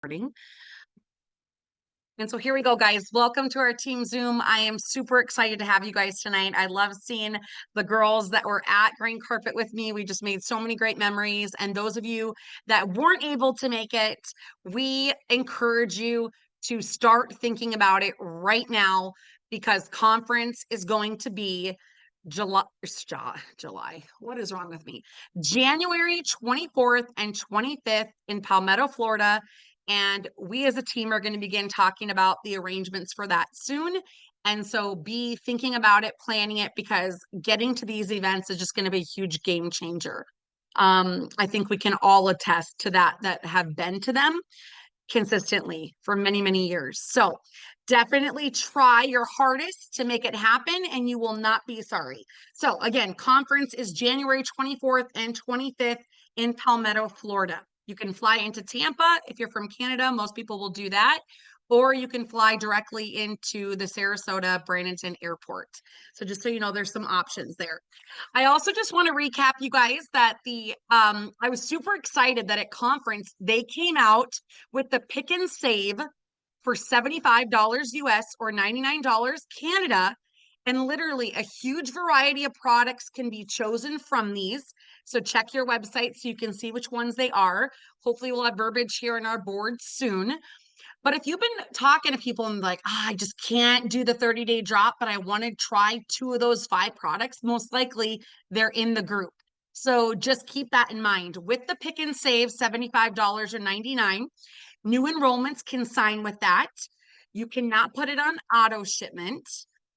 Recording. And so here we go, guys. Welcome to our team Zoom. I am super excited to have you guys tonight. I love seeing the girls that were at Green Carpet with me. We just made so many great memories. And those of you that weren't able to make it, we encourage you to start thinking about it right now because conference is going to be July. What is wrong with me? January 24th and 25th in Palmetto, Florida. And we as a team are going to begin talking about the arrangements for that soon. And so be thinking about it, planning it, because getting to these events is just going to be a huge game changer. I think we can all attest to that have been to them consistently for many, many years. So definitely try your hardest to make it happen and you will not be sorry. So again, conference is January 24th and 25th in Palmetto, Florida. You can fly into Tampa if you're from Canada. Most people will do that. Or you can fly directly into the Sarasota Bradenton Airport. So just so you know, there's some options there. I also just want to recap you guys that I was super excited that at conference they came out with the pick and save for $75 US or $99 Canada. And literally a huge variety of products can be chosen from these. So check your website so you can see which ones they are. Hopefully we'll have verbiage here in our board soon. But if you've been talking to people and like, I just can't do the 30-day drop, but I want to try 2 of those 5 products, most likely they're in the group. So just keep that in mind. With the pick and save, $75 or $99, new enrollments can sign with that. You cannot put it on auto shipment.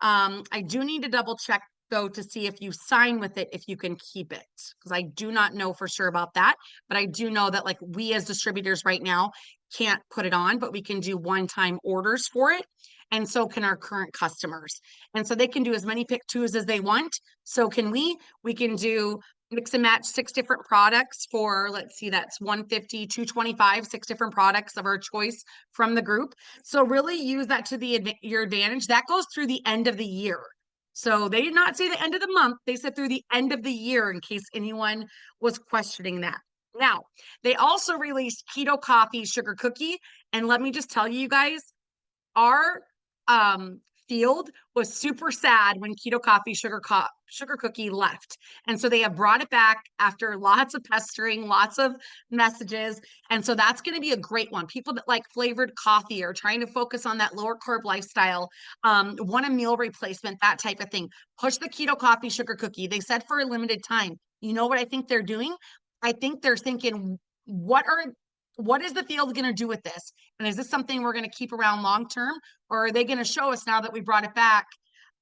I do need to double check though to see if you sign with it, if you can keep it, because I do not know for sure about that. But I do know that like we as distributors right now can't put it on, but we can do one-time orders for it. And so can our current customers. And so they can do as many pick twos as they want. So can we. We can do mix and match 6 different products for, let's see, that's 150, 225, 6 different products of our choice from the group. So really use that to your advantage. That goes through the end of the year. So they did not say the end of the month. They said through the end of the year in case anyone was questioning that. Now, they also released Keto Coffee Sugar Cookie. And let me just tell you guys, our field was super sad when Keto Coffee Sugar Cookie left. And so they have brought it back after lots of pestering, lots of messages. And so that's going to be a great one. People that like flavored coffee or trying to focus on that lower carb lifestyle, want a meal replacement, that type of thing. Push the Keto Coffee Sugar Cookie. They said for a limited time. You know what I think they're doing? I think they're thinking, what is the field going to do with this? And is this something we're going to keep around long term? Or are they going to show us now that we brought it back,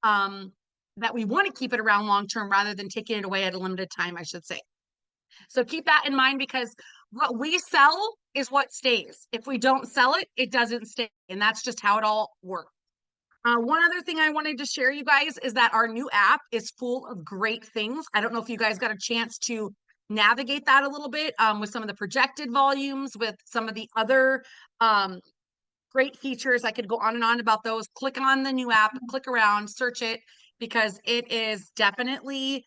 that we want to keep it around long term rather than taking it away at a limited time, I should say. So keep that in mind because what we sell is what stays. If we don't sell it, it doesn't stay. And that's just how it all works. One other thing I wanted to share you guys is that our new app is full of great things. I don't know if you guys got a chance to navigate that a little bit with some of the projected volumes, with some of the other great features. I could go on and on about those. Click on the new app, click around, search it, because it is definitely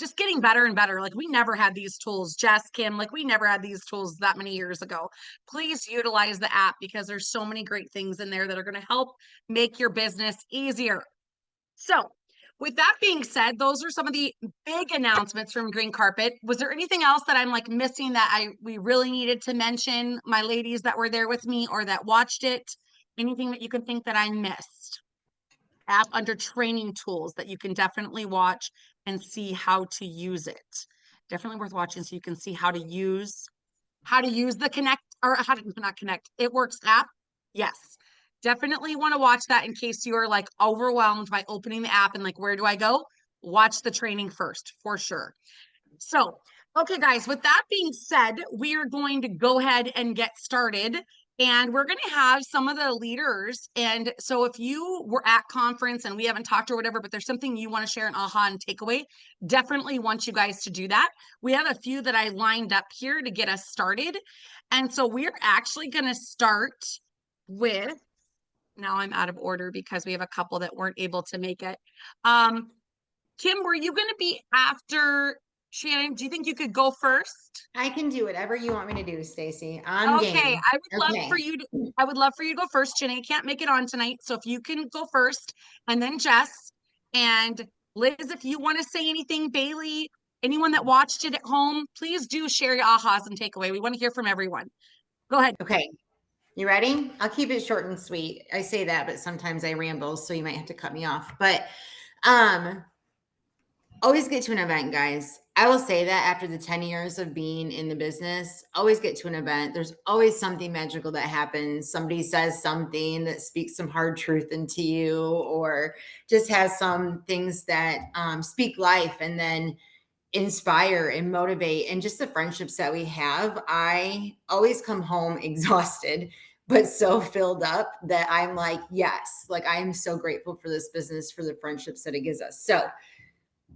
just getting better and better. Like we never had these tools. Jess, Kim, like we never had these tools that many years ago. Please utilize the app because there's so many great things in there that are going to help make your business easier. So with that being said, those are some of the big announcements from Green Carpet. Was there anything else that I'm like missing that we really needed to mention, my ladies that were there with me or that watched it? Anything that you can think that I missed? App under training tools that you can definitely watch and see how to use it. Definitely worth watching so you can see how to use the Connect, or how to not Connect. It Works app. Yes. Definitely want to watch that in case you are like overwhelmed by opening the app and like, where do I go? Watch the training first for sure. So, okay, guys, with that being said, we are going to go ahead and get started. And we're going to have some of the leaders. And so if you were at conference and we haven't talked or whatever, but there's something you want to share an aha and takeaway, definitely want you guys to do that. We have a few that I lined up here to get us started. And so we're actually going to start with, now I'm out of order because we have a couple that weren't able to make it. Kim, were you going to be after Shannon, do you think you could go first? I can do whatever you want me to do, Stacy. I'm Okay, game. Okay. I would love for you to go first. Janae can't make it on tonight, so if you can go first, and then Jess and Liz, if you want to say anything, Bailey, anyone that watched it at home, please do share your ahas and takeaway. We want to hear from everyone. Go ahead. Okay. You ready? I'll keep it short and sweet. I say that, but sometimes I ramble, so you might have to cut me off. But um always get to an event, guys. I will say that after the 10 years of being in the business, always get to an event. There's always something magical that happens. Somebody says something that speaks some hard truth into you, or just has some things that speak life and then inspire and motivate. And just the friendships that we have. I always come home exhausted, but so filled up that I'm like, yes, like I am so grateful for this business, for the friendships that it gives us. So,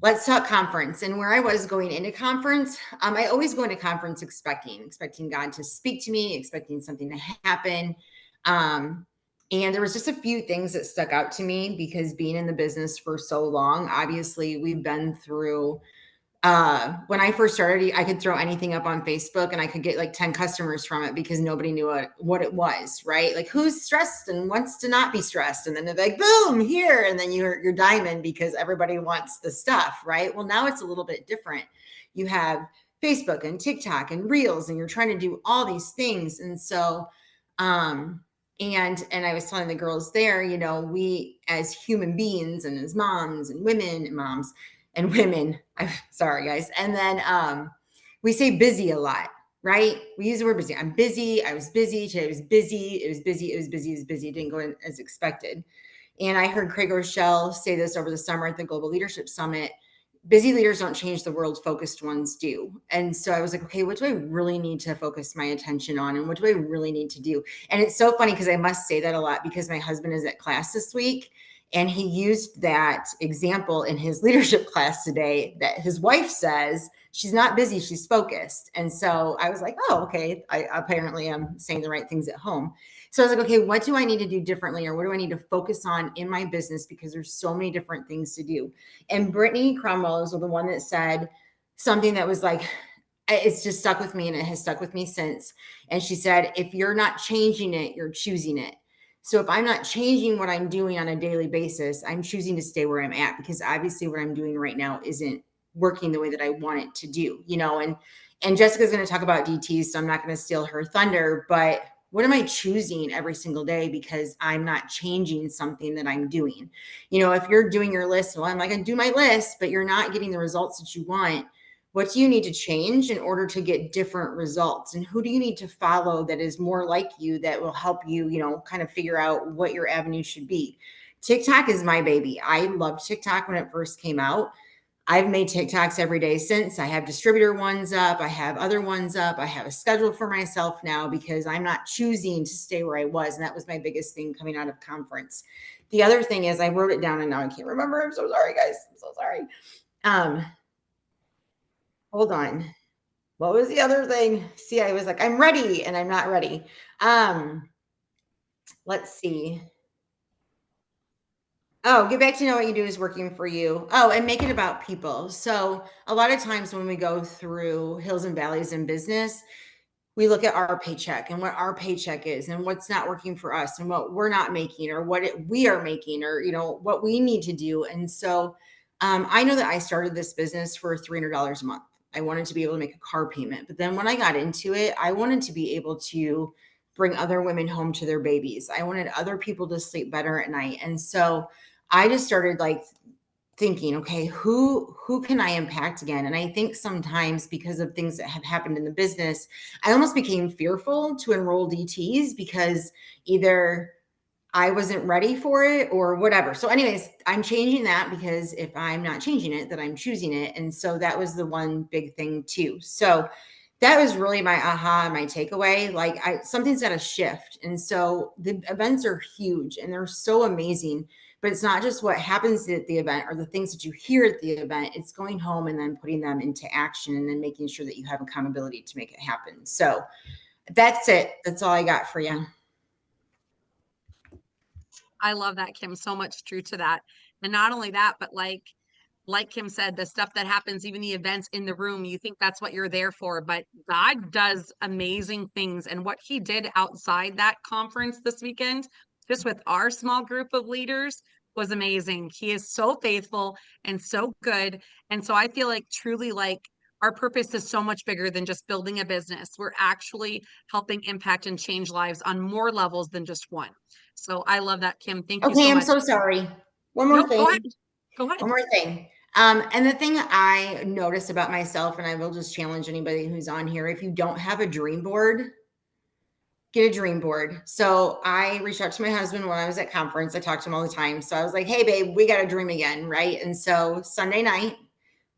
let's talk conference. And where I was going into conference, I always go into conference expecting God to speak to me, expecting something to happen. Um, and there was just a few things that stuck out to me because being in the business for so long, obviously we've been through when I first started, I could throw anything up on Facebook and I could get like 10 customers from it because nobody knew what it was, right? Like who's stressed and wants to not be stressed. And then they're like, boom, here. And then you're diamond because everybody wants the stuff, right? Well, now it's a little bit different. You have Facebook and TikTok and Reels, and you're trying to do all these things. And so, and I was telling the girls there, you know, we as human beings and as moms and women and moms and women. I'm sorry, guys. And then we say busy a lot, right? We use the word busy. I'm busy. I was busy. Today was busy. It was busy. It was busy. It was busy. It didn't go in as expected. And I heard Craig Rochelle say this over the summer at the Global Leadership Summit. Busy leaders don't change the world, focused ones do. And so I was like, okay, what do I really need to focus my attention on? And what do I really need to do? And it's so funny because I must say that a lot because my husband is at class this week. And he used that example in his leadership class today that his wife says she's not busy, she's focused. And so I was like, oh, okay, I apparently am saying the right things at home. So I was like, okay, what do I need to do differently, or what do I need to focus on in my business? Because there's so many different things to do. And Brittany Cromwell was the one that said something that was like, it's just stuck with me, and it has stuck with me since. And she said, if you're not changing it, you're choosing it. So if I'm not changing what I'm doing on a daily basis, I'm choosing to stay where I'm at because obviously what I'm doing right now isn't working the way that I want it to do, you know, and Jessica's going to talk about DTs, so I'm not going to steal her thunder, but what am I choosing every single day because I'm not changing something that I'm doing? You know, if you're doing your list, well, I'm like, I do my list, but you're not getting the results that you want. What do you need to change in order to get different results? And who do you need to follow that is more like you that will help you, you know, kind of figure out what your avenue should be? TikTok is my baby. I loved TikTok when it first came out. I've made TikToks every day since. I have distributor ones up. I have other ones up. I have a schedule for myself now because I'm not choosing to stay where I was. And that was my biggest thing coming out of conference. The other thing is I wrote it down and now I can't remember. I'm so sorry, guys. I'm so sorry. Hold on. What was the other thing? See, I was like, I'm ready and I'm not ready. Let's see. Oh, get back to know what you do is working for you. Oh, and make it about people. So a lot of times when we go through hills and valleys in business, we look at our paycheck and what our paycheck is and what's not working for us and what we're not making or we are making or, you know, what we need to do. And so I know that I started this business for $300 a month. I wanted to be able to make a car payment. But then when I got into it, I wanted to be able to bring other women home to their babies. I wanted other people to sleep better at night. And so I just started like thinking, okay, who can I impact again? And I think sometimes because of things that have happened in the business, I almost became fearful to enroll DTs because either I wasn't ready for it or whatever. So anyways, I'm changing that because if I'm not changing it, then I'm choosing it. And so that was the one big thing too. So that was really my aha, my takeaway. Like something's got to shift. And so the events are huge and they're so amazing, but it's not just what happens at the event or the things that you hear at the event. It's going home and then putting them into action and then making sure that you have accountability to make it happen. So that's it. That's all I got for you. I love that, Kim. So much true to that. And not only that, but like like Kim said, the stuff that happens, even the events in the room, you think that's what you're there for, but God does amazing things. And what he did outside that conference this weekend, just with our small group of leaders, was amazing. He is so faithful and so good. And so I feel like truly like our purpose is so much bigger than just building a business. We're actually helping impact and change lives on more levels than just one. So I love that, Kim. Thank you Okay, so I'm much. so sorry. One more Nope, thing. go ahead. Go One ahead. more thing. And the thing I notice about myself, and I will just challenge anybody who's on here, if you don't have a dream board, get a dream board. So I reached out to my husband when I was at conference. I talked to him all the time. So I was like, hey, babe, we got to dream again. Right. And so Sunday night,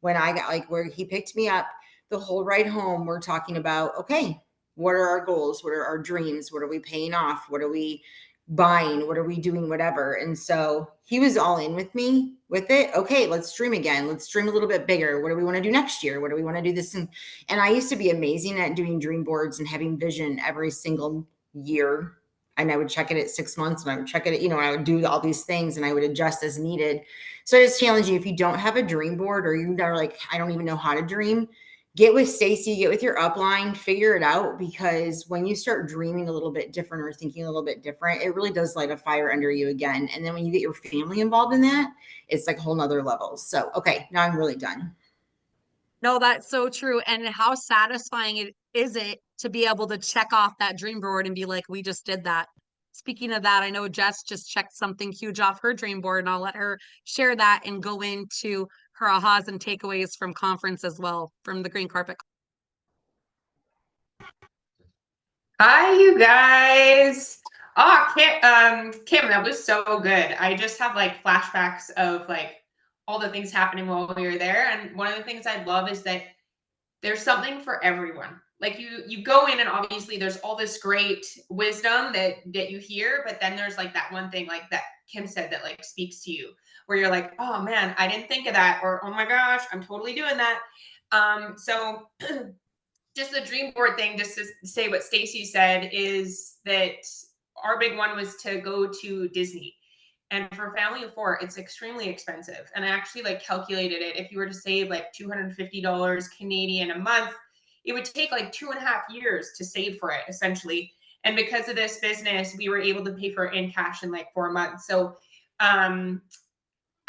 when I got like where he picked me up, the whole ride home, we're talking about, okay, what are our goals? What are our dreams? What are we paying off? What are we buying? What are we doing? Whatever. And so he was all in with me with it. Okay, let's dream again. Let's dream a little bit bigger. What do we want to do next year? What do we want to do this? And I used to be amazing at doing dream boards and having vision every single year. And I would check it at 6 months and I would check it, I would do all these things and I would adjust as needed. So I just challenge you, if you don't have a dream board or you are like, I don't even know how to dream, get with Stacy, get with your upline, figure it out, because when you start dreaming a little bit different or thinking a little bit different, it really does light a fire under you again. And then when you get your family involved in that, it's like a whole nother level. So, okay, now I'm really done. No, that's so true. And how satisfying it to be able to check off that dream board and be like, we just did that. Speaking of that, I know Jess just checked something huge off her dream board, and I'll let her share that and go into her ahas and takeaways from conference as well, from the green carpet. Hi, you guys. Oh, Kim, that was so good. I just have like flashbacks of like all the things happening while we were there. And one of the things I love is that there's something for everyone. Like you go in and obviously there's all this great wisdom that you hear, but then there's like that one thing like that Kim said that like speaks to you where you're like, oh man, I didn't think of that, or oh my gosh, I'm totally doing that. So just the dream board thing, just to say what Stacy said, is that our big one was to go to Disney. And for a family of four, it's extremely expensive. And I actually like calculated it. If you were to save like $250 Canadian a month, it would take like 2.5 years to save for it, essentially. And because of this business, we were able to pay for it in cash in like 4 months. So I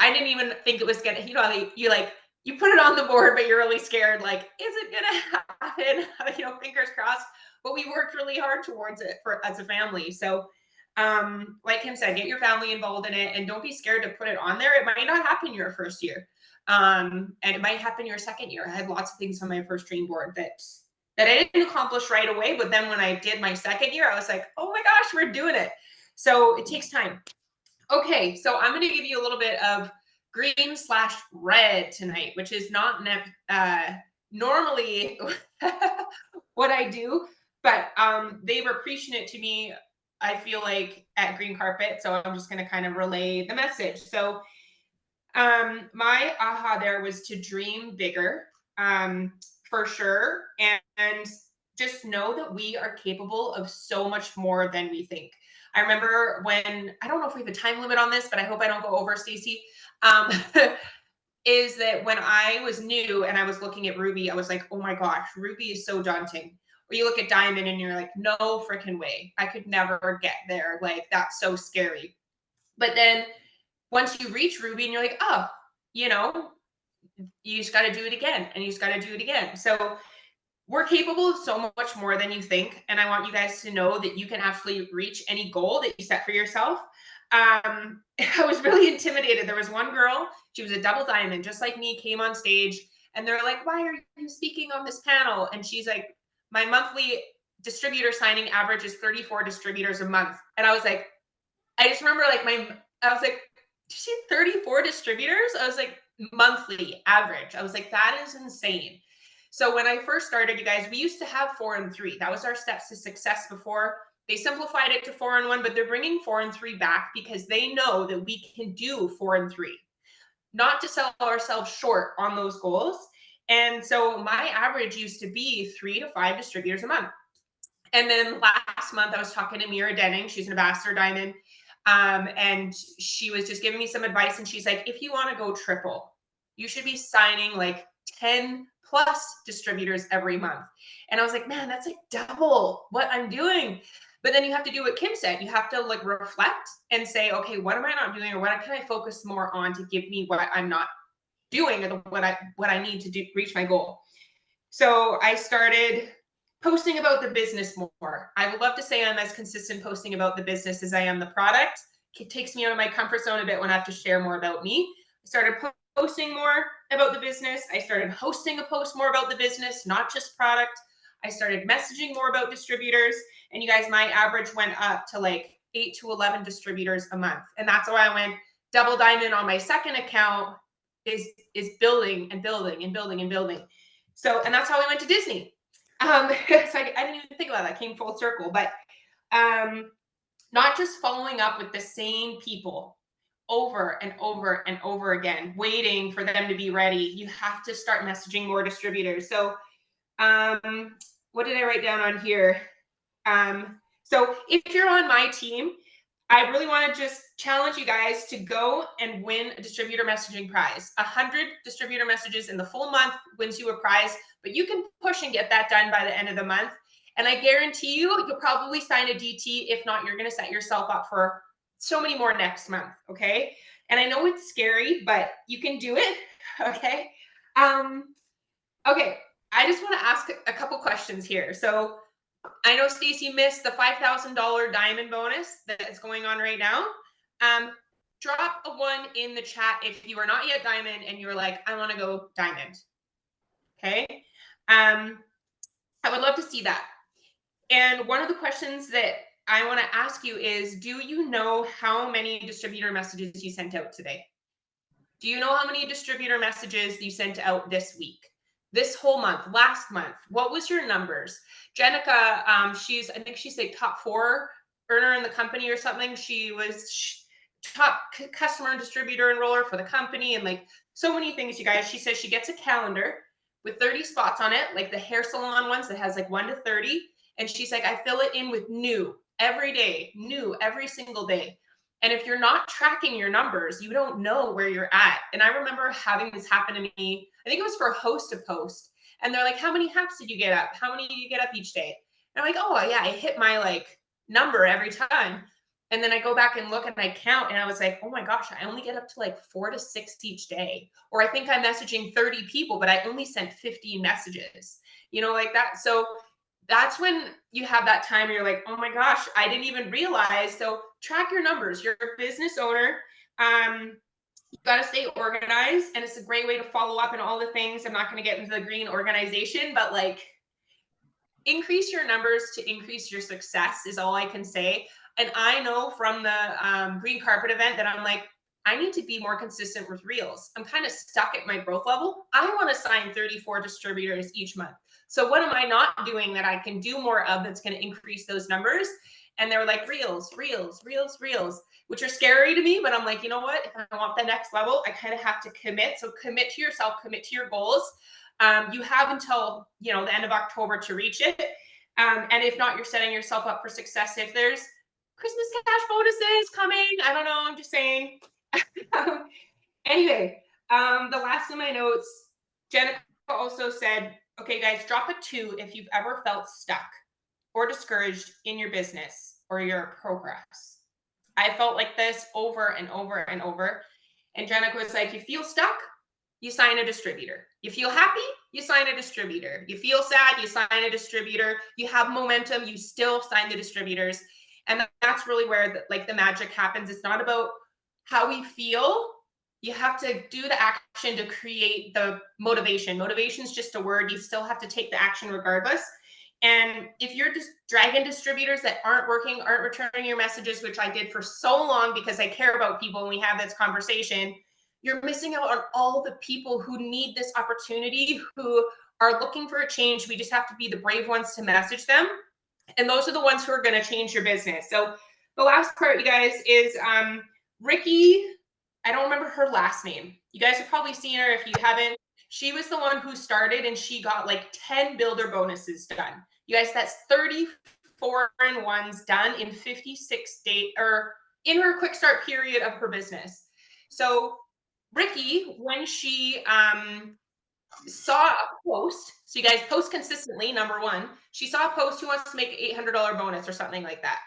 didn't even think it was gonna, you put it on the board, but you're really scared. Like, is it gonna happen? Fingers crossed. But we worked really hard towards it as a family. So, like Kim said, get your family involved in it, and don't be scared to put it on there. It might not happen your first year, and it might happen your second year. I had lots of things on my first dream board that I didn't accomplish right away. But then when I did my second year, I was like, oh my gosh, we're doing it. So it takes time. Okay, so I'm going to give you a little bit of green/red tonight, which is not normally what I do, but they were preaching it to me, I feel like, at Green Carpet. So I'm just going to kind of relay the message. So my aha there was to dream bigger, for sure. And just know that we are capable of so much more than we think. I remember when, I don't know if we have a time limit on this, but I hope I don't go over, Stacy. Is that when I was new and I was looking at Ruby, I was like, oh my gosh, Ruby is so daunting. Or you look at Diamond and you're like, no freaking way. I could never get there. Like, that's so scary. But then once you reach Ruby and you're like, oh, you just got to do it again, and you just got to do it again. So we're capable of so much more than you think. And I want you guys to know that you can actually reach any goal that you set for yourself. I was really intimidated. There was one girl, she was a double diamond, just like me, came on stage, and they're like, why are you speaking on this panel? And she's like, my monthly distributor signing average is 34 distributors a month. And I was like, I just remember like I was like, did she 34 distributors? I was like, monthly average. I was like, that is insane. So when I first started, you guys, we used to have 4 and 3. That was our steps to success before. They simplified it to 4 and 1, but they're bringing 4 and 3 back because they know that we can do 4 and 3, not to sell ourselves short on those goals. And so my average used to be 3 to 5 distributors a month. And then last month I was talking to Mira Denning. She's an ambassador diamond. And she was just giving me some advice. And she's like, if you want to go triple, You should be signing like 10 plus distributors every month. And I was like, man, that's like double what I'm doing. But then you have to do what Kim said. You have to like reflect and say, okay, what am I not doing, or what can I focus more on to give me what I'm not doing, or what I need to do reach my goal. So I started posting about the business more. I would love to say I'm as consistent posting about the business as I am the product. It takes me out of my comfort zone a bit when I have to share more about me. I started posting more about the business. I started hosting a post more about the business, not just product. I started messaging more about distributors. And you guys, my average went up to like 8 to 11 distributors a month. And that's why I went double diamond on my second account, is building and building and building and building. So, and that's how I went to Disney. So I didn't even think about that. Came full circle. But not just following up with the same people over and over and over again, waiting for them to be ready. You have to start messaging more distributors. So what did I write down on here? So if you're on my team, I really want to just challenge you guys to go and win a distributor messaging prize. 100 distributor messages in the full month wins you a prize, but you can push and get that done by the end of the month. And I guarantee you, you'll probably sign a DT. If not, you're going to set yourself up for so many more next month. Okay. And I know it's scary, but you can do it. Okay. Okay. I just want to ask a couple questions here. So I know Stacy missed the $5,000 diamond bonus that's going on right now. Drop a 1 in the chat if you are not yet diamond and you're like, I want to go diamond. Okay. I would love to see that. And one of the questions that I want to ask you is, do you know how many distributor messages you sent out today? Do you know how many distributor messages you sent out this week? This whole month, last month, what was your numbers? Jenica, I think she's like top 4 earner in the company or something. She was top customer and distributor enroller for the company, and like so many things, you guys. She says she gets a calendar with 30 spots on it, like the hair salon ones that has like 1 to 30. And she's like, I fill it in with new every day, new every single day. And if you're not tracking your numbers, you don't know where you're at. And I remember having this happen to me. I think it was for host a post. And they're like, how many haps did you get up? How many do you get up each day? And I'm like, oh yeah, I hit my like number every time. And then I go back and look and I count, and I was like, oh my gosh, I only get up to like 4 to 6 each day. Or I think I'm messaging 30 people, but I only sent 15 messages, like that. So that's when you have that time where you're like, oh my gosh, I didn't even realize. So track your numbers. You're a business owner. You got to stay organized, and it's a great way to follow up and all the things. I'm not going to get into the green organization, but like increase your numbers to increase your success is all I can say. And I know from the green carpet event that I'm like, I need to be more consistent with reels. I'm kind of stuck at my growth level. I want to sign 34 distributors each month. So what am I not doing that I can do more of that's going to increase those numbers? And they're like, reels, which are scary to me. But I'm like, you know what? If I want the next level, I kind of have to commit. So commit to yourself, commit to your goals. You have until, the end of October to reach it. And if not, you're setting yourself up for success. If there's Christmas cash bonuses coming, I don't know, I'm just saying. Anyway, the last of my notes, Jenica also said, okay, guys, drop a 2 if you've ever felt stuck or discouraged in your business or your progress. I felt like this over and over and over. And Jenica was like, you feel stuck, you sign a distributor. You feel happy, you sign a distributor. You feel sad, you sign a distributor. You have momentum, you still sign the distributors. And that's really where the magic happens. It's not about how we feel. You have to do the action to create the motivation. Motivation is just a word. You still have to take the action regardless. And if you're just dragging distributors that aren't working, aren't returning your messages, which I did for so long because I care about people and we have this conversation, you're missing out on all the people who need this opportunity, who are looking for a change. We just have to be the brave ones to message them. And those are the ones who are going to change your business. So the last part, you guys, is Ricky. I don't remember her last name. You guys have probably seen her. If you haven't, she was the one who started and she got like 10 builder bonuses done. You guys, that's 34 and ones done in 56 days or in her quick start period of her business. So Ricky, when she saw a post, so you guys post consistently, number one, she saw a post who wants to make an $800 bonus or something like that.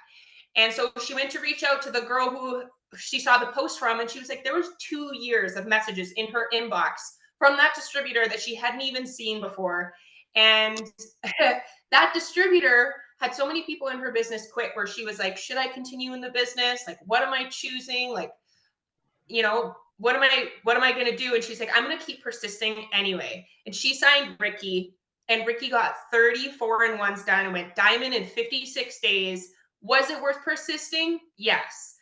And so she went to reach out to the girl who she saw the post from, and she was like, there was 2 years of messages in her inbox from that distributor that she hadn't even seen before. And that distributor had so many people in her business quit, where she was like, should I continue in the business? Like, what am I choosing? Like, you know, what am I going to do? And she's like, I'm going to keep persisting anyway. And she signed Ricky, and Ricky got 30 4-in-1s done and went diamond in 56 days. Was it worth persisting? Yes.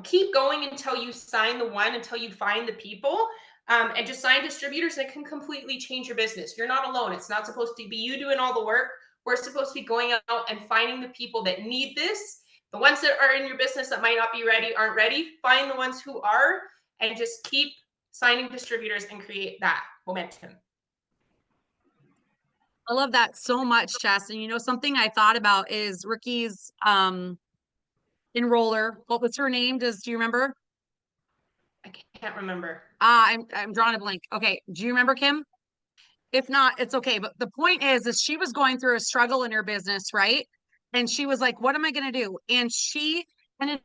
Keep going until you sign the one, until you find the people, and just sign distributors that can completely change your business. You're not alone. It's not supposed to be you doing all the work. We're supposed to be going out and finding the people that need this. The ones that are in your business that might not be ready, aren't ready. Find the ones who are, and just keep signing distributors and create that momentum. I love that so much, Jess. And you know, something I thought about is Ricky's enroller. What was her name? Do you remember? I can't remember. I'm drawing a blank. Okay, do you remember, Kim? If not, it's okay. But the point is she was going through a struggle in her business, right? And she was like, what am I going to do? And she ended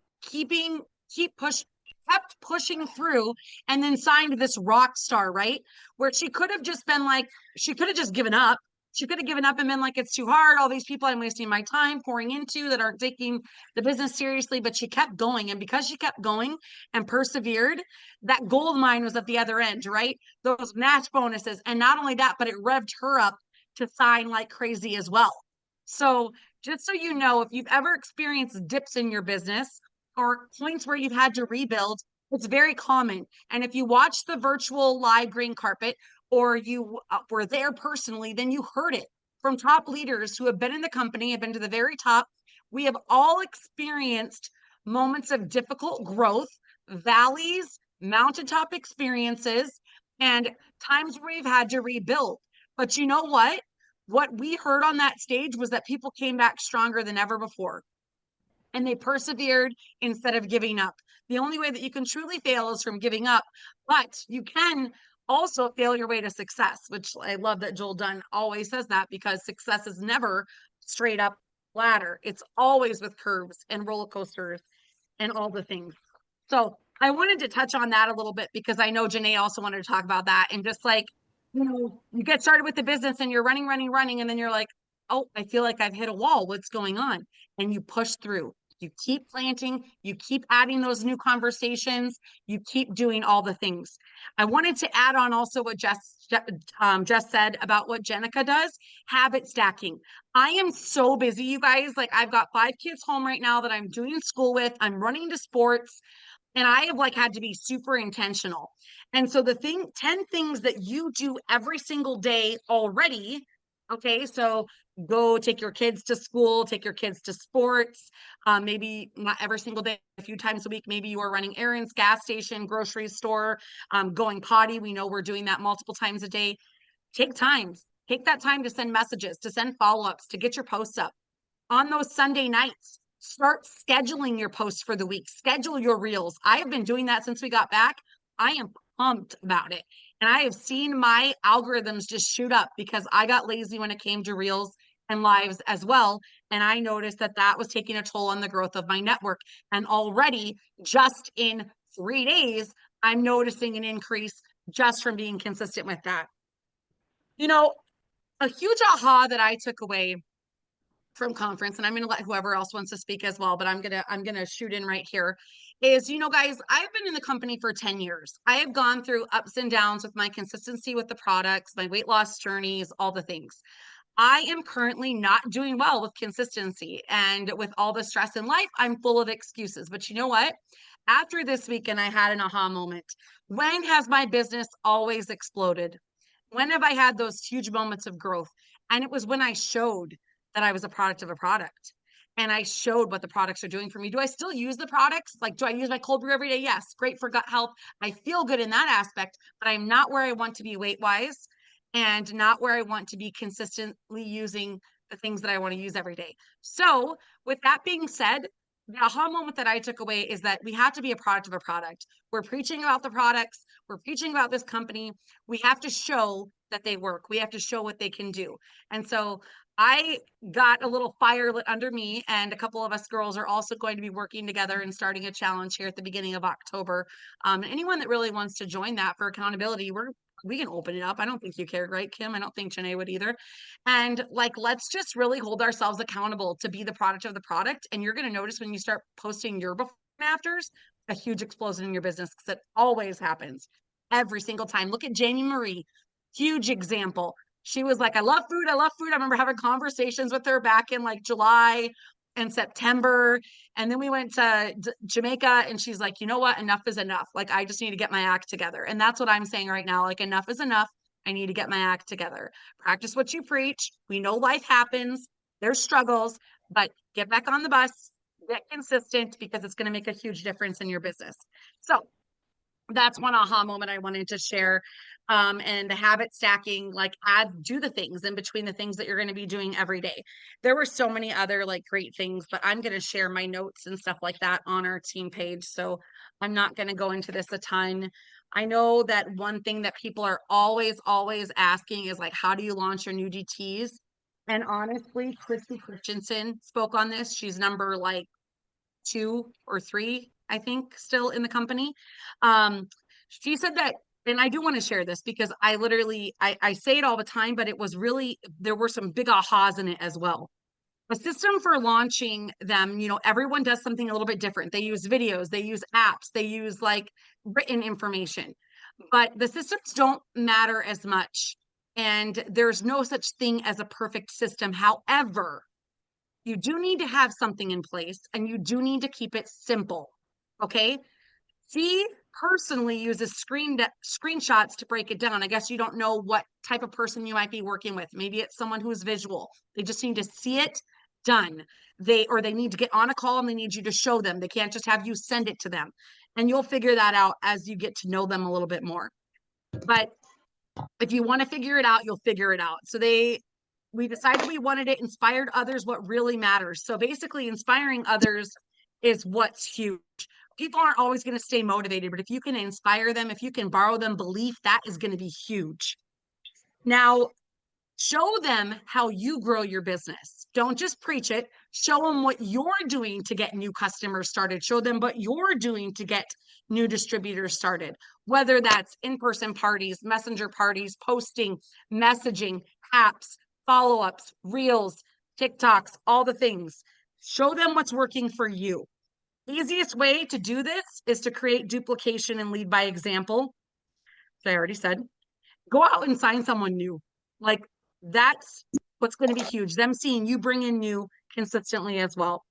kept pushing through, and then signed this rock star, right? Where she could have just been like, she could have just given up. She could have given up and been like, it's too hard. All these people I'm wasting my time pouring into that aren't taking the business seriously. But she kept going. And because she kept going and persevered, that gold mine was at the other end, right? Those match bonuses. And not only that, but it revved her up to sign like crazy as well. So just so you know, if you've ever experienced dips in your business or points where you've had to rebuild, it's very common. And if you watch the virtual live green carpet, or you were there personally, then you heard it from top leaders who have been in the company, have been to the very top. We have all experienced moments of difficult growth, valleys, mountaintop experiences, and times where we've had to rebuild. But you know what? What we heard on that stage was that people came back stronger than ever before. And they persevered instead of giving up. The only way that you can truly fail is from giving up, but you can also fail your way to success, which I love that Joel Dunn always says that, because success is never straight up ladder. It's always with curves and roller coasters and all the things. So I wanted to touch on that a little bit because I know Janae also wanted to talk about that. And just like, you know, you get started with the business and you're running, and then you're like, oh, I feel like I've hit a wall. What's going on? And you push through. You keep planting, you keep adding those new conversations, you keep doing all the things. I wanted to add on also what Jess said about what Jenica does, habit stacking. I am so busy, you guys. Like, I've got 5 kids home right now that I'm doing school with. I'm running to sports, and I have like had to be super intentional. And so 10 things that you do every single day already. Okay, so go take your kids to school, take your kids to sports, maybe not every single day, a few times a week. Maybe you are running errands, gas station, grocery store, going potty. We know we're doing that multiple times a day. Take that time to send messages, to send follow-ups, to get your posts up. On those Sunday nights, start scheduling your posts for the week. Schedule your reels. I have been doing that since we got back. I am pumped about it. And I have seen my algorithms just shoot up because I got lazy when it came to reels and lives as well. And I noticed that that was taking a toll on the growth of my network. And already, just in 3 days, I'm noticing an increase just from being consistent with that. You know, a huge aha that I took away from conference, and I'm going to let whoever else wants to speak as well, but I'm going to shoot in right here, is, you know, guys, I've been in the company for 10 years. I have gone through ups and downs with my consistency with the products, my weight loss journeys, all the things. I am currently not doing well with consistency, and with all the stress in life, I'm full of excuses. But you know what? After this weekend, I had an aha moment. When has my business always exploded? When have I had those huge moments of growth? And it was when I showed that I was a product of a product. And I showed what the products are doing for me. Do I still use the products? Like, do I use my cold brew every day? Yes. Great for gut health. I feel good in that aspect, but I'm not where I want to be weight wise, and not where I want to be consistently using the things that I want to use every day. So with that being said, the aha moment that I took away is that we have to be a product of a product. We're preaching about the products. We're preaching about this company. We have to show that they work. We have to show what they can do. And so I got a little fire lit under me, and a couple of us girls are also going to be working together and starting a challenge here at the beginning of October. Anyone that really wants to join that for accountability, we can open it up. I don't think you care, right, Kim? I don't think Janae would either. And like, let's just really hold ourselves accountable to be the product of the product. And you're going to notice when you start posting your before and afters, a huge explosion in your business, because it always happens every single time. Look at Jamie Marie, huge example. She was like, I love food. I love food. I remember having conversations with her back in like July and September. And then we went to Jamaica, and she's like, you know what? Enough is enough. Like, I just need to get my act together. And that's what I'm saying right now. Like, enough is enough. I need to get my act together. Practice what you preach. We know life happens. There's struggles, but get back on the bus, get consistent, because it's going to make a huge difference in your business. So that's one aha moment I wanted to share. And the habit stacking, like do the things in between the things that you're going to be doing every day. There were so many other like great things, but I'm going to share my notes and stuff like that on our team page. So I'm not going to go into this a ton. I know that one thing that people are always asking is like, how do you launch your new DTs? And honestly, Christy Christensen spoke on this. She's number like 2 or 3, I think, still in the company. She said that, and I do want to share this because I literally, I say it all the time, but it was really, there were some big ahas in it as well. A system for launching them, everyone does something a little bit different. They use videos, they use apps, they use like written information, but the systems don't matter as much. And there's no such thing as a perfect system. However, you do need to have something in place, and you do need to keep it simple. Okay. She personally uses screenshots to break it down. I guess you don't know what type of person you might be working with. Maybe it's someone who's visual. They just need to see it done. They need to get on a call, and they need you to show them. They can't just have you send it to them. And you'll figure that out as you get to know them a little bit more. But if you want to figure it out, you'll figure it out. So we decided we wanted it inspired others what really matters. So basically, inspiring others is what's huge. People aren't always going to stay motivated, but if you can inspire them, if you can borrow them belief, that is going to be huge. Now, show them how you grow your business. Don't just preach it. Show them what you're doing to get new customers started. Show them what you're doing to get new distributors started, whether that's in-person parties, messenger parties, posting, messaging, apps, follow-ups, reels, TikToks, all the things. Show them what's working for you. Easiest way to do this is to create duplication and lead by example. Which I already said. Go out and sign someone new. Like, that's what's going to be huge. Them seeing you bring in new consistently as well.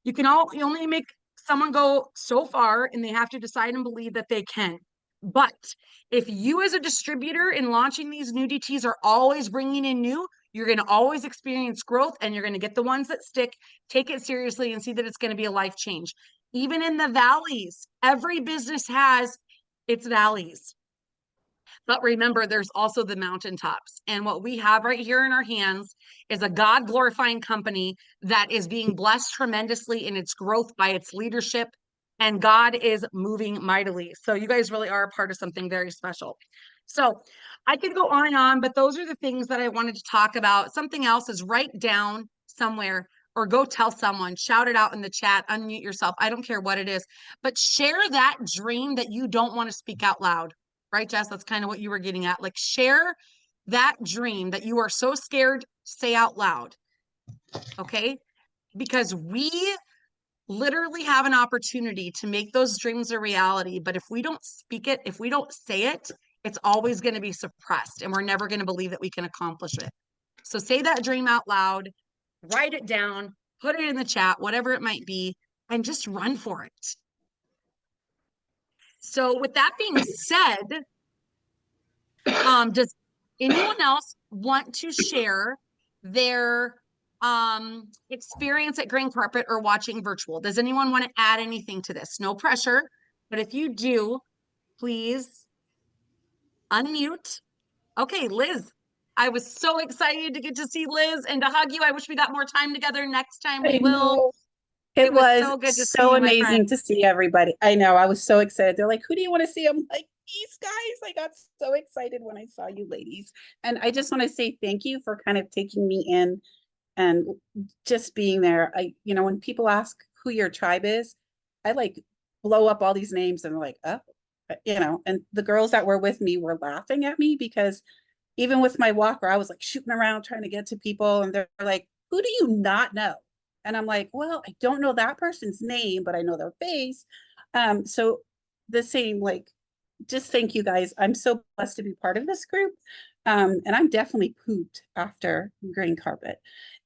You only make someone go so far, and they have to decide and believe that they can. But if you as a distributor in launching these new DTs are always bringing in new, you're going to always experience growth, and you're going to get the ones that stick, take it seriously, and see that it's going to be a life change. Even in the valleys, every business has its valleys. But remember, there's also the mountaintops. And what we have right here in our hands is a God-glorifying company that is being blessed tremendously in its growth by its leadership. And God is moving mightily. So you guys really are a part of something very special. So I could go on and on, but those are the things that I wanted to talk about. Something else is write down somewhere, or go tell someone, shout it out in the chat, unmute yourself. I don't care what it is, but share that dream that you don't want to speak out loud. Right, Jess? That's kind of what you were getting at. Like, share that dream that you are so scared to say out loud. Okay? Because we literally have an opportunity to make those dreams a reality. But if we don't speak it, if we don't say it, it's always going to be suppressed, and we're never going to believe that we can accomplish it. So say that dream out loud, write it down, put it in the chat, whatever it might be, and just run for it. So with that being said, does anyone else want to share their experience at Green Carpet or watching virtual? Does anyone want to add anything to this? No pressure, but if you do, please unmute. Okay, Liz. I was so excited to get to see Liz and to hug you. I wish we got more time together. Next time we will. It was was so good to see so you, my amazing friend. to see everybody. I know, I was so excited. They're like, who do you want to see? I'm like, these guys. I got so excited when I saw you ladies. And I just want to say thank you for kind of taking me in and just being there. When people ask who your tribe is, I like blow up all these names and like, oh, and the girls that were with me were laughing at me because even with my walker, I was like shooting around trying to get to people, and they're like, who do you not know? And I'm like, well, I don't know that person's name, but I know their face. So the same, like, just thank you guys. I'm so blessed to be part of this group. And I'm definitely pooped after green carpet.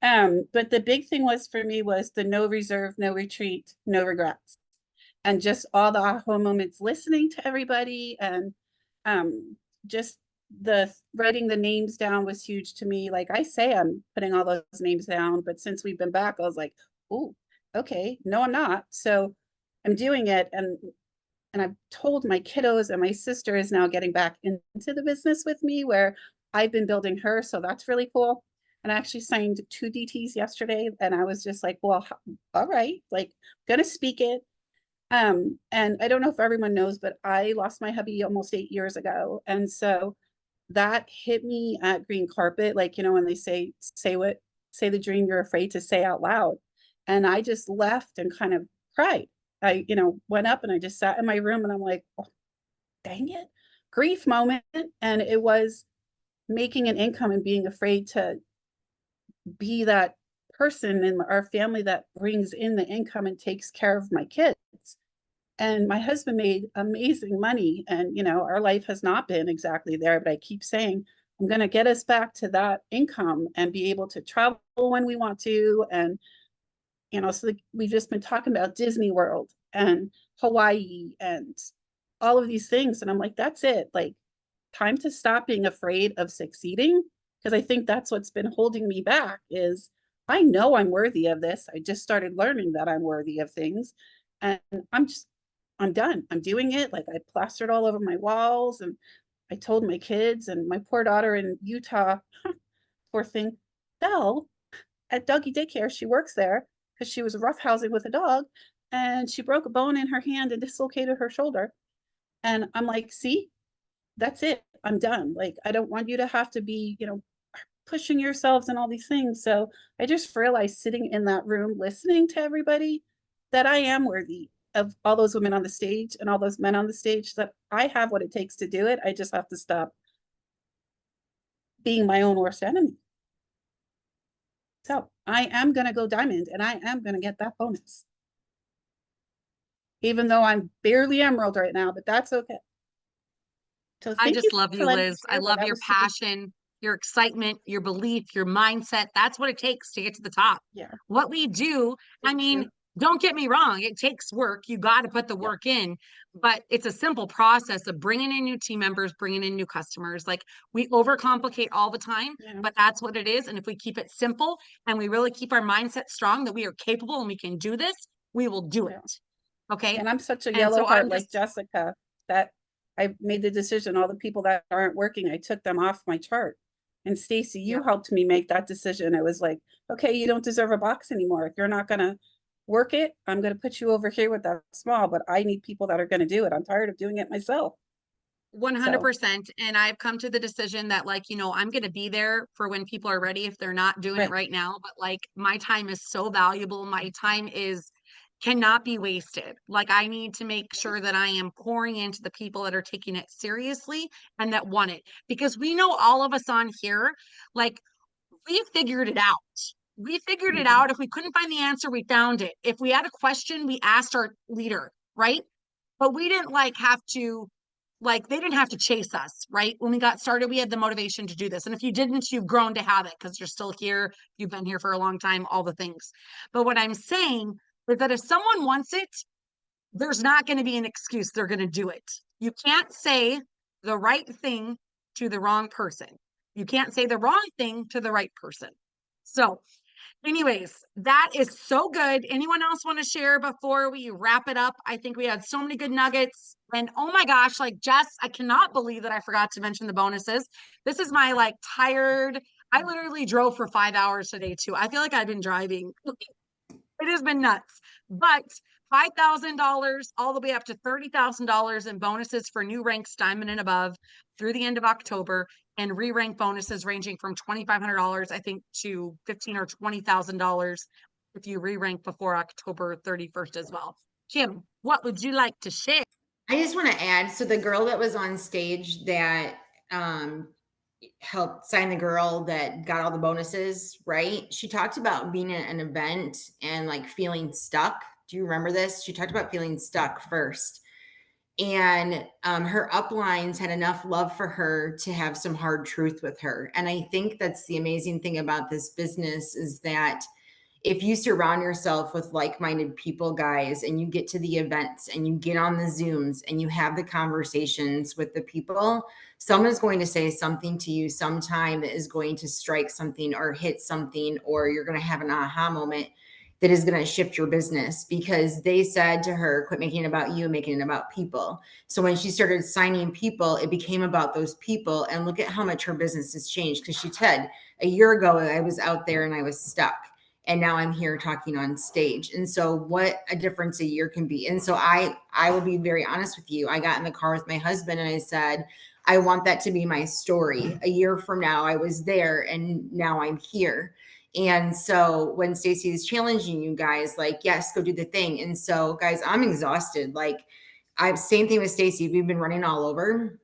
But the big thing was for me was the no reserve, no retreat, no regrets. And just all the aha moments listening to everybody and just the writing the names down was huge to me. Like I say, I'm putting all those names down, but since we've been back, I was like, oh, okay, no, I'm not. So I'm doing it. And I've told my kiddos, and my sister is now getting back into the business with me where I've been building her. So that's really cool. And I actually signed 2 DTs yesterday. And I was just like, well, all right, like gonna speak it. And I don't know if everyone knows, but I lost my hubby almost 8 years ago. And so that hit me at green carpet. Like, when they say the dream you're afraid to say out loud. And I just left and kind of cried. I, went up and I just sat in my room and I'm like, oh, dang it, grief moment. And it was making an income and being afraid to be that person in our family that brings in the income and takes care of my kids. And my husband made amazing money. And, our life has not been exactly there, but I keep saying, I'm going to get us back to that income and be able to travel when we want to. And, so we've just been talking about Disney World and Hawaii and all of these things. And I'm like, that's it. Like, time to stop being afraid of succeeding. Because I think that's what's been holding me back is I know I'm worthy of this. I just started learning that I'm worthy of things. And I'm done. I'm doing it. Like I plastered all over my walls and I told my kids and my poor daughter in Utah, poor thing, fell at doggy daycare. She works there because she was roughhousing with a dog and she broke a bone in her hand and dislocated her shoulder. And I'm like, see, that's it. I'm done. Like, I don't want you to have to be, pushing yourselves and all these things. So I just realized sitting in that room, listening to everybody, that I am worthy of all those women on the stage and all those men on the stage, that I have what it takes to do it. I just have to stop being my own worst enemy. So I am going to go diamond and I am going to get that bonus. Even though I'm barely emerald right now, but that's okay. So I thank you just love for you, letting me Liz. I share that. love That your was super, passion, your excitement, your belief, your mindset. That's what it takes to get to the top. yeah. What we do, I Thank mean, you. don't get me wrong, it takes work. You got to put the Yeah. work in, but it's a simple process of bringing in new team members, bringing in new customers. Like we overcomplicate all the time, Yeah. but that's what it is. And if we keep it simple and we really keep our mindset strong that we are capable and we can do this, we will do Yeah. it. Okay. And I'm such a And yellow so I'm heart like just Jessica that I made the decision. All the people that aren't working, I took them off my chart. And Stacy, you yeah. helped me make that decision. It was like, okay, you don't deserve a box anymore. If you're not gonna work it, I'm gonna put you over here with that small, but I need people that are gonna do it. I'm tired of doing it myself. So 100%. And I've come to the decision that, like, I'm going to be there for when people are ready if they're not doing it right. right now. But like, my time is so valuable. My time cannot be wasted. Like, I need to make sure that I am pouring into the people that are taking it seriously and that want it. Because we know all of us on here, like, we figured it out. We figured it Mhm. out. If we couldn't find the answer, we found it. If we had a question, we asked our leader, right? But we didn't they didn't have to chase us, right? When we got started, we had the motivation to do this. And if you didn't, you've grown to have it because you're still here. You've been here for a long time, all the things. But what I'm saying is that if someone wants it, there's not going to be an excuse. They're going to do it. You can't say the right thing to the wrong person. You can't say the wrong thing to the right person. So anyways, that is so good. Anyone else want to share before we wrap it up? I think we had so many good nuggets. And oh my gosh, like Jess, I cannot believe that I forgot to mention the bonuses. This is my tired. I literally drove for 5 hours today too. I feel like I've been driving. It has been nuts. but $5,000 all the way up to $30,000 in bonuses for new ranks, diamond and above, through the end of October, and re-rank bonuses ranging from $2,500, I think, to $15,000 or $20,000 if you re-rank before October 31st as well. Kim, what would you like to share? I just want to add, so the girl that was on stage that helped sign the girl that got all the bonuses, right? She talked about being at an event and like feeling stuck. Do you remember this? She talked about feeling stuck first. And her uplines had enough love for her to have some hard truth with her. And I think that's the amazing thing about this business is that if you surround yourself with like-minded people, guys, and you get to the events and you get on the Zooms and you have the conversations with the people, someone's going to say something to you sometime that is going to strike something or hit something, or you're going to have an aha moment that is going to shift your business because they said to her, quit making it about you, making it about people. So when she started signing people, it became about those people. And look at how much her business has changed. Because she said, a year ago, I was out there and I was stuck. And now I'm here talking on stage. And so what a difference a year can be. And so I will be very honest with you. I got in the car with my husband and I said, I want that to be my story. A year from now, I was there and now I'm here. And so when Stacey is challenging you guys, like, yes, go do the thing. And so guys, I'm exhausted. Like same thing with Stacey. We've been running all over,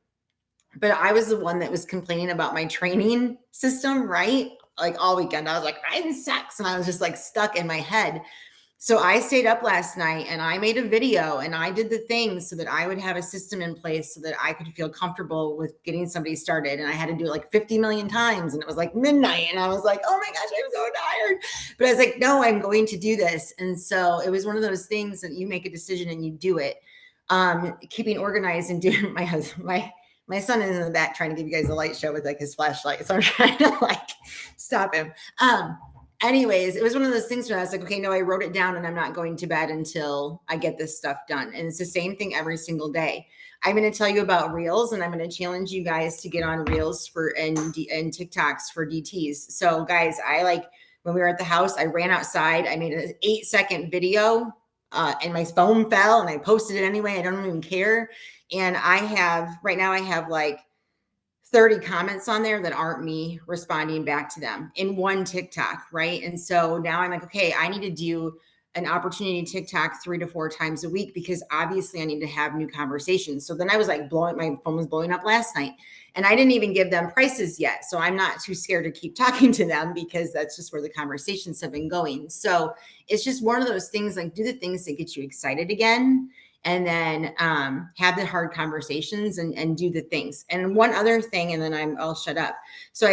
but I was the one that was complaining about my training system, right? Like all weekend, I was like, Ryan sucks. And I was just like stuck in my head. So I stayed up last night and I made a video and I did the things so that I would have a system in place so that I could feel comfortable with getting somebody started. And I had to do it like 50 million times. And it was like midnight. And I was like, oh my gosh, I'm so tired. But I was like, no, I'm going to do this. And so it was one of those things that you make a decision and you do it. Keeping organized and doing my husband, my son is in the back trying to give you guys a light show with like his flashlight. So I'm trying to like stop him. Anyways, it was one of those things where I was like, okay, no, I wrote it down and I'm not going to bed until I get this stuff done. And it's the same thing every single day. I'm going to tell you about Reels and I'm going to challenge you guys to get on Reels and TikToks for DTs. So guys, when we were at the house, I ran outside. I made an 8-second video and my phone fell and I posted it anyway. I don't even care. And right now I have like 30 comments on there that aren't me responding back to them in one TikTok, right? And so now I'm like, okay, I need to do an opportunity TikTok 3 to 4 times a week because obviously I need to have new conversations. So then I was like my phone was blowing up last night and I didn't even give them prices yet. So I'm not too scared to keep talking to them because that's just where the conversations have been going. So it's just one of those things, like do the things that get you excited again. And then have the hard conversations and do the things. And one other thing, and then I'll shut up. So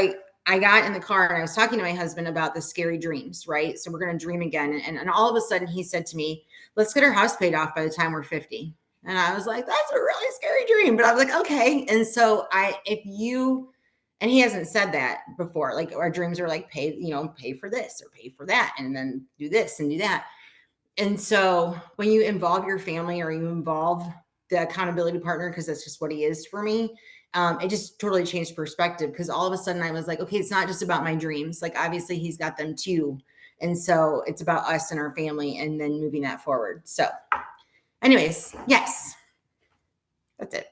I got in the car and I was talking to my husband about the scary dreams, right? So we're going to dream again. And all of a sudden he said to me, let's get our house paid off by the time we're 50. And I was like, that's a really scary dream. But I was like, okay. And so and he hasn't said that before, like our dreams are like pay for this or pay for that. And then do this and do that. And so when you involve your family or you involve the accountability partner, because that's just what he is for me, it just totally changed perspective because all of a sudden I was like, okay, it's not just about my dreams. Like obviously he's got them too. And so it's about us and our family and then moving that forward. So anyways, yes, that's it.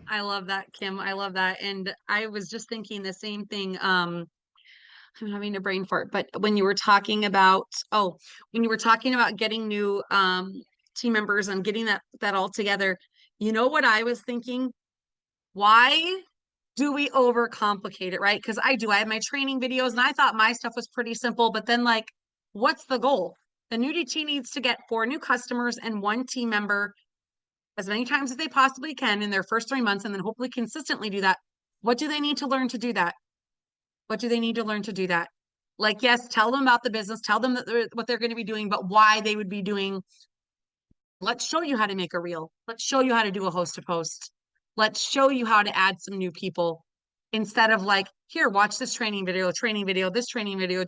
I love that, Kim. I love that. And I was just thinking the same thing. I'm having a brain fart, but when you were talking about getting new team members and getting that all together, you know what I was thinking? Why do we overcomplicate it, right? Because I have my training videos and I thought my stuff was pretty simple, but then like, what's the goal? The new DT needs to get 4 new customers and 1 team member as many times as they possibly can in their first 3 months, and then hopefully consistently do that. What do they need to learn to do that? What do they need to learn to do that? Like, yes, tell them about the business, tell them that what they're going to be doing, but why they would be doing. Let's show you how to make a reel. Let's show you how to do a host to post. Let's show you how to add some new people instead of like, here, watch this training video, this training video.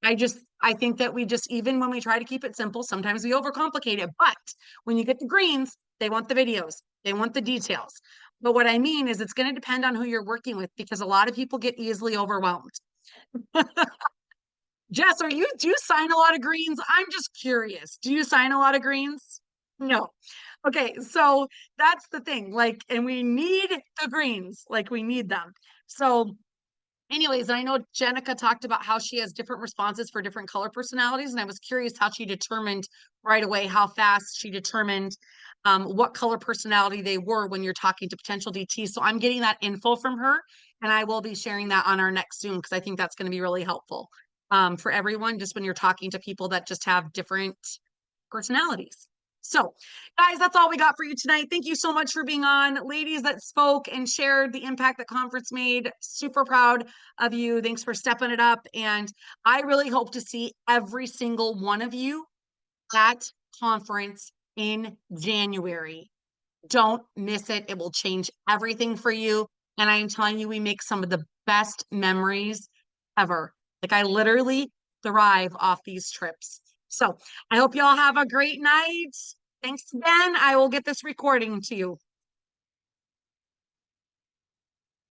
I think that even when we try to keep it simple, sometimes we overcomplicate it. But when you get the greens, they want the videos, they want the details. But what I mean is it's going to depend on who you're working with because a lot of people get easily overwhelmed. Jess, do you sign a lot of greens? I'm just curious. Do you sign a lot of greens? No. Okay, so that's the thing. Like, and we need the greens, like we need them. So anyways, I know Jenica talked about how she has different responses for different color personalities, and I was curious how she determined right away how fast she determined what color personality they were when you're talking to potential DTs. So I'm getting that info from her, and I will be sharing that on our next Zoom because I think that's going to be really helpful for everyone, just when you're talking to people that just have different personalities. So, guys, that's all we got for you tonight. Thank you so much for being on. Ladies that spoke and shared the impact the conference made, super proud of you. Thanks for stepping it up. And I really hope to see every single one of you at conference in January. Don't miss it. It will change everything for you. And I am telling you, we make some of the best memories ever. Like, I literally thrive off these trips. So I hope you all have a great night. Thanks again. I will get this recording to you.